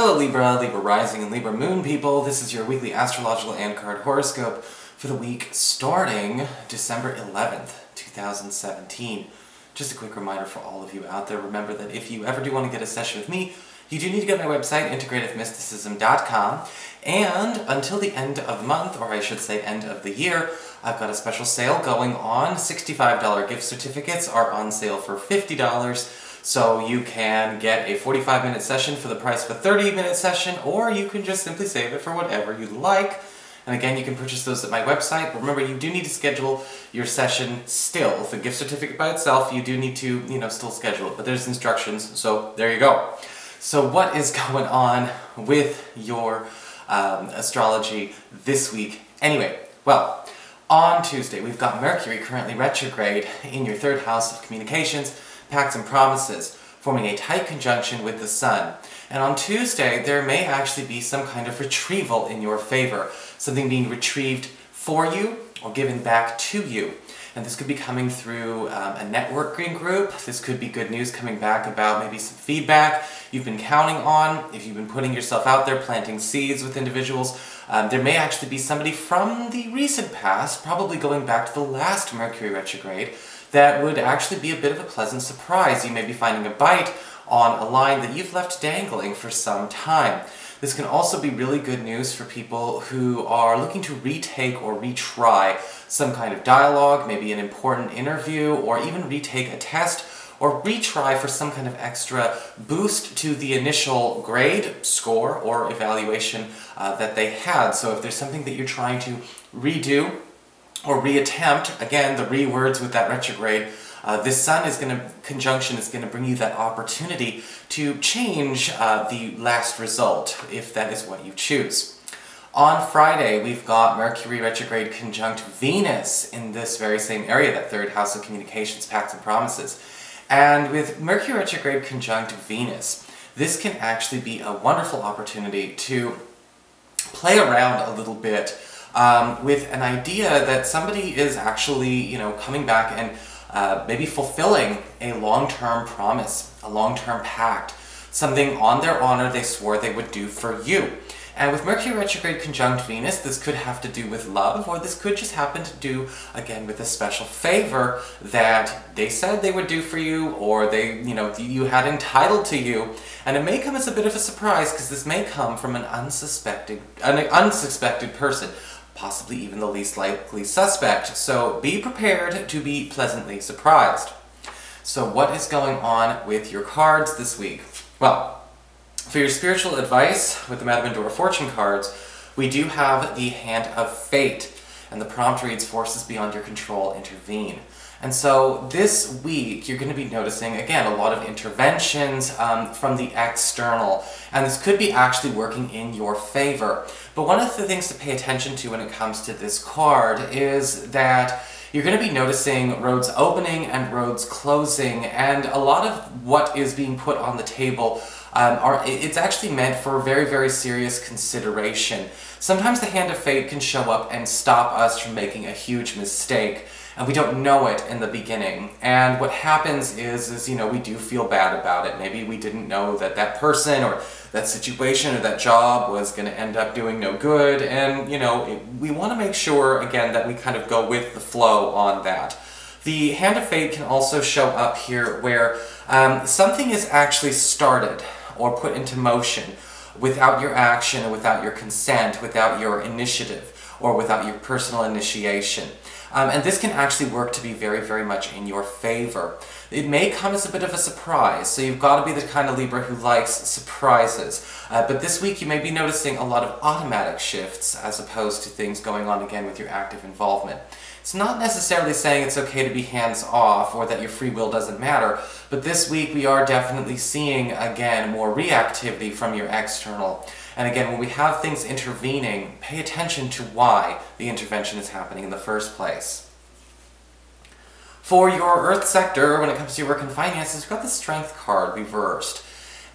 Hello Libra, Libra Rising and Libra Moon people. This is your weekly astrological and card horoscope for the week starting December 11th, 2017. Just a quick reminder for all of you out there, remember that if you ever do want to get a session with me, you do need to go to my website, integrativemysticism.com, and until the end of the month, or I should say end of the year, I've got a special sale going on. $65 gift certificates are on sale for $50. So you can get a 45-minute session for the price of a 30-minute session, or you can just simply save it for whatever you'd like. And again, you can purchase those at my website. But remember, you do need to schedule your session still. The gift certificate by itself, you do need to, still schedule it. But there's instructions, so there you go. So what is going on with your astrology this week? Anyway, well, on Tuesday, we've got Mercury currently retrograde in your third house of communications, pacts and promises, forming a tight conjunction with the Sun. And on Tuesday, there may actually be some kind of retrieval in your favor, something being retrieved for you or given back to you. And this could be coming through a networking group. This could be good news coming back about maybe some feedback you've been counting on. If you've been putting yourself out there, planting seeds with individuals, there may actually be somebody from the recent past, probably going back to the last Mercury retrograde, that would actually be a bit of a pleasant surprise. You may be finding a bite on a line that you've left dangling for some time. This can also be really good news for people who are looking to retake or retry some kind of dialogue, maybe an important interview, or even retake a test, or retry for some kind of extra boost to the initial grade, score, or evaluation that they had. So if there's something that you're trying to redo, or reattempt, again, the re-words with that retrograde, this Sun conjunction is going to bring you that opportunity to change the last result, if that is what you choose. On Friday, we've got Mercury retrograde conjunct Venus in this very same area, that third house of communications, pacts and promises. And with Mercury retrograde conjunct Venus, this can actually be a wonderful opportunity to play around a little bit with an idea that somebody is actually, coming back and maybe fulfilling a long-term promise, a long-term pact, something on their honor they swore they would do for you. And with Mercury retrograde conjunct Venus, this could have to do with love, or this could just happen to do, again, with a special favor that they said they would do for you, or you had entitled to you. And it may come as a bit of a surprise, because this may come from an unsuspected person, possibly even the least likely suspect. So be prepared to be pleasantly surprised. So what is going on with your cards this week? Well, for your spiritual advice with the Madame Endora Fortune cards, we do have the Hand of Fate, and the prompt reads, forces beyond your control intervene. And so this week, you're going to be noticing, again, a lot of interventions from the external, and this could be actually working in your favor. But one of the things to pay attention to when it comes to this card is that you're going to be noticing roads opening and roads closing, and a lot of what is being put on the table it's actually meant for very, very serious consideration. Sometimes the Hand of Fate can show up and stop us from making a huge mistake, and we don't know it in the beginning. And what happens is we do feel bad about it. Maybe we didn't know that that person or that situation or that job was going to end up doing no good, and we want to make sure, again, that we kind of go with the flow on that. The Hand of Fate can also show up here where something is actually started or put into motion without your action, or without your consent, without your initiative, or without your personal initiation. And this can actually work to be very, very much in your favor. It may come as a bit of a surprise, so you've got to be the kind of Libra who likes surprises. But this week you may be noticing a lot of automatic shifts as opposed to things going on again with your active involvement. It's not necessarily saying it's okay to be hands-off or that your free will doesn't matter, but this week we are definitely seeing, again, more reactivity from your external. And again, when we have things intervening, pay attention to why the intervention is happening in the first place. For your Earth sector, when it comes to your work and finances, we've got the Strength card reversed.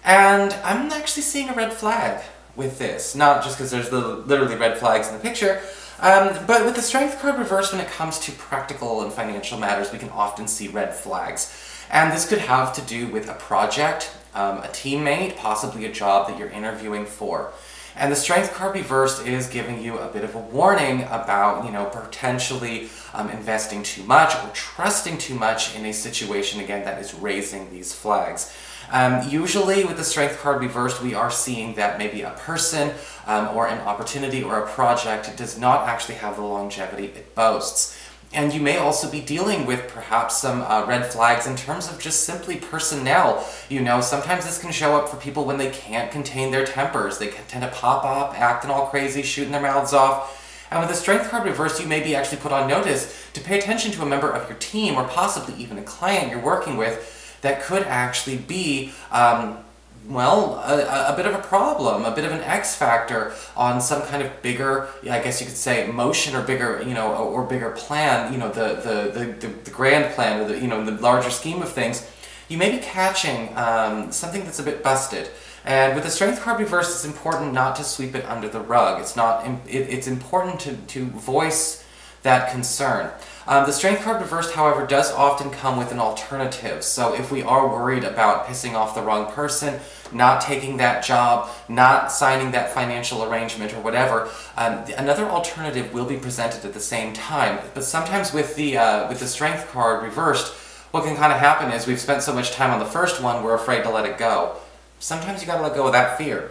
And I'm actually seeing a red flag with this. Not just because there's literally red flags in the picture, but with the Strength card reversed, when it comes to practical and financial matters, we can often see red flags. And this could have to do with a project, a teammate, possibly a job that you're interviewing for. And the Strength card reversed is giving you a bit of a warning about, potentially investing too much or trusting too much in a situation, again, that is raising these flags. Usually with the Strength card reversed, we are seeing that maybe a person or an opportunity or a project does not actually have the longevity it boasts. And you may also be dealing with perhaps some red flags in terms of just simply personnel. Sometimes this can show up for people when they can't contain their tempers. They can tend to pop up, acting all crazy, shooting their mouths off. And with the Strength card reversed, you may be actually put on notice to pay attention to a member of your team or possibly even a client you're working with that could actually be a bit of a problem, a bit of an X factor on some kind of bigger, I guess you could say, motion or bigger, or bigger plan, the grand plan, or the larger scheme of things. You may be catching something that's a bit busted. And with the Strength card reversed, it's important not to sweep it under the rug. It's important to voice that concern. The Strength card reversed, however, does often come with an alternative. So if we are worried about pissing off the wrong person, not taking that job, not signing that financial arrangement or whatever, another alternative will be presented at the same time. But sometimes with the Strength card reversed, what can kind of happen is we've spent so much time on the first one, we're afraid to let it go. Sometimes you gotta let go of that fear.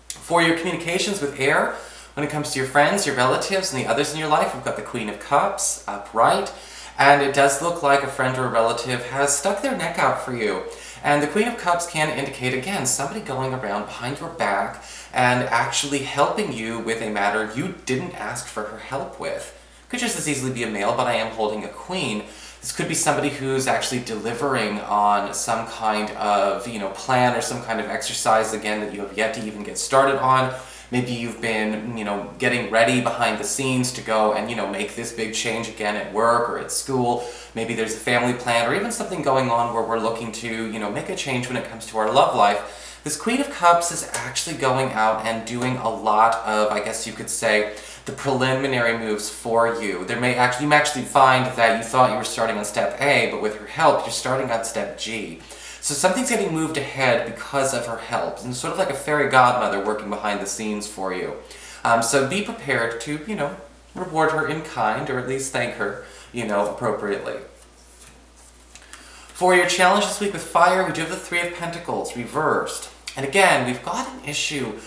For your communications with air, when it comes to your friends, your relatives, and the others in your life, we've got the Queen of Cups upright, and it does look like a friend or a relative has stuck their neck out for you. And the Queen of Cups can indicate, again, somebody going around behind your back and actually helping you with a matter you didn't ask for her help with. Could just as easily be a male, but I am holding a queen. This could be somebody who's actually delivering on some kind of, plan or some kind of exercise, again, that you have yet to even get started on. Maybe you've been, getting ready behind the scenes to go and, make this big change again at work or at school. Maybe there's a family plan or even something going on where we're looking to, make a change when it comes to our love life. This Queen of Cups is actually going out and doing a lot of, I guess you could say, the preliminary moves for you. You may actually find that you thought you were starting on step A, but with her help, you're starting on step G. So something's getting moved ahead because of her help, and sort of like a fairy godmother working behind the scenes for you. So be prepared to, reward her in kind, or at least thank her, appropriately. For your challenge this week with fire, we do have the Three of Pentacles reversed. And again, we've got an issue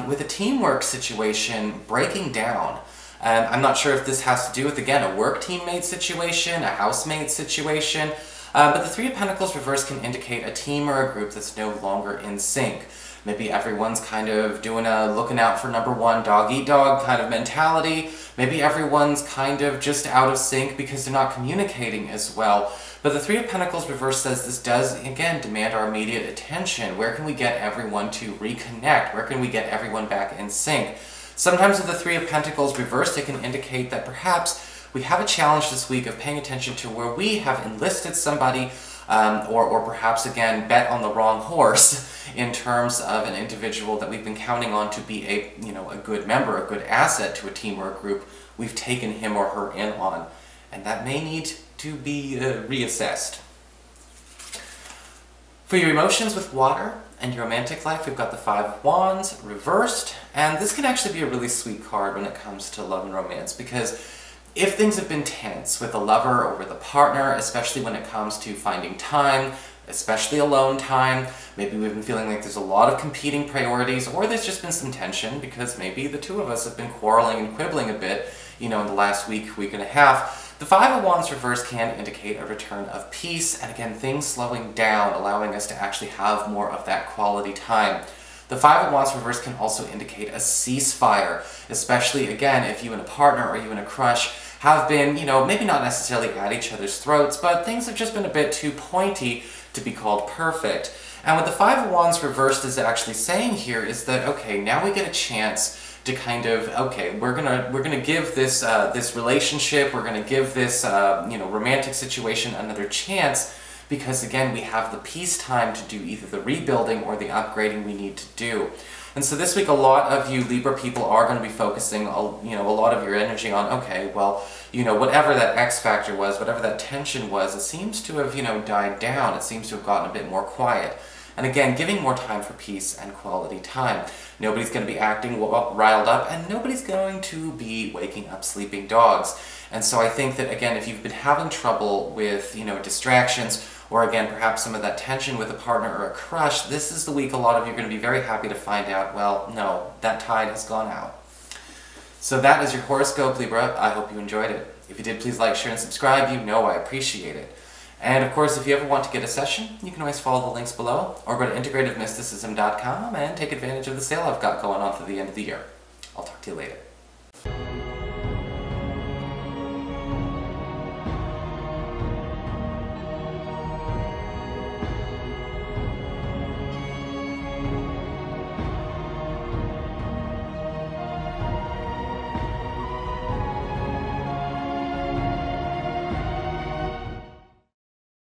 with a teamwork situation breaking down. I'm not sure if this has to do with, again, a work teammate situation, a housemate situation, but the Three of Pentacles reversed can indicate a team or a group that's no longer in sync. Maybe everyone's kind of doing a looking out for number one, dog-eat-dog kind of mentality. Maybe everyone's kind of just out of sync because they're not communicating as well. But the Three of Pentacles reversed says this does, again, demand our immediate attention. Where can we get everyone to reconnect? Where can we get everyone back in sync? Sometimes with the Three of Pentacles reversed, it can indicate that perhaps we have a challenge this week of paying attention to where we have enlisted somebody or perhaps, again, bet on the wrong horse in terms of an individual that we've been counting on to be a good member, a good asset to a team or a group. We've taken him or her in on, and that may need to be reassessed. For your emotions with water and your romantic life, we've got the Five of Wands reversed, and this can actually be a really sweet card when it comes to love and romance, because if things have been tense with a lover or with a partner, especially when it comes to finding time, especially alone time, maybe we've been feeling like there's a lot of competing priorities, or there's just been some tension because maybe the two of us have been quarreling and quibbling a bit, in the last week and a half. The Five of Wands reverse can indicate a return of peace, and again, things slowing down, allowing us to actually have more of that quality time. The Five of Wands reverse can also indicate a ceasefire, especially, again, if you and a partner or you and a crush have been, maybe not necessarily at each other's throats, but things have just been a bit too pointy to be called perfect. And what the Five of Wands reversed is actually saying here is that, okay, now we get a chance to kind of, okay, we're gonna give this this relationship, we're gonna give this romantic situation another chance, because again, we have the peace time to do either the rebuilding or the upgrading we need to do. And so this week, a lot of you Libra people are going to be focusing, a lot of your energy on, okay, well, whatever that X factor was, whatever that tension was, it seems to have, died down. It seems to have gotten a bit more quiet. And again, giving more time for peace and quality time. Nobody's going to be acting riled up, and nobody's going to be waking up sleeping dogs. And so I think that, again, if you've been having trouble with, distractions, or again, perhaps some of that tension with a partner or a crush, this is the week a lot of you are going to be very happy to find out, well, no, that tide has gone out. So that is your horoscope, Libra. I hope you enjoyed it. If you did, please like, share, and subscribe. You know I appreciate it. And of course, if you ever want to get a session, you can always follow the links below, or go to integrativemysticism.com and take advantage of the sale I've got going on through the end of the year. I'll talk to you later.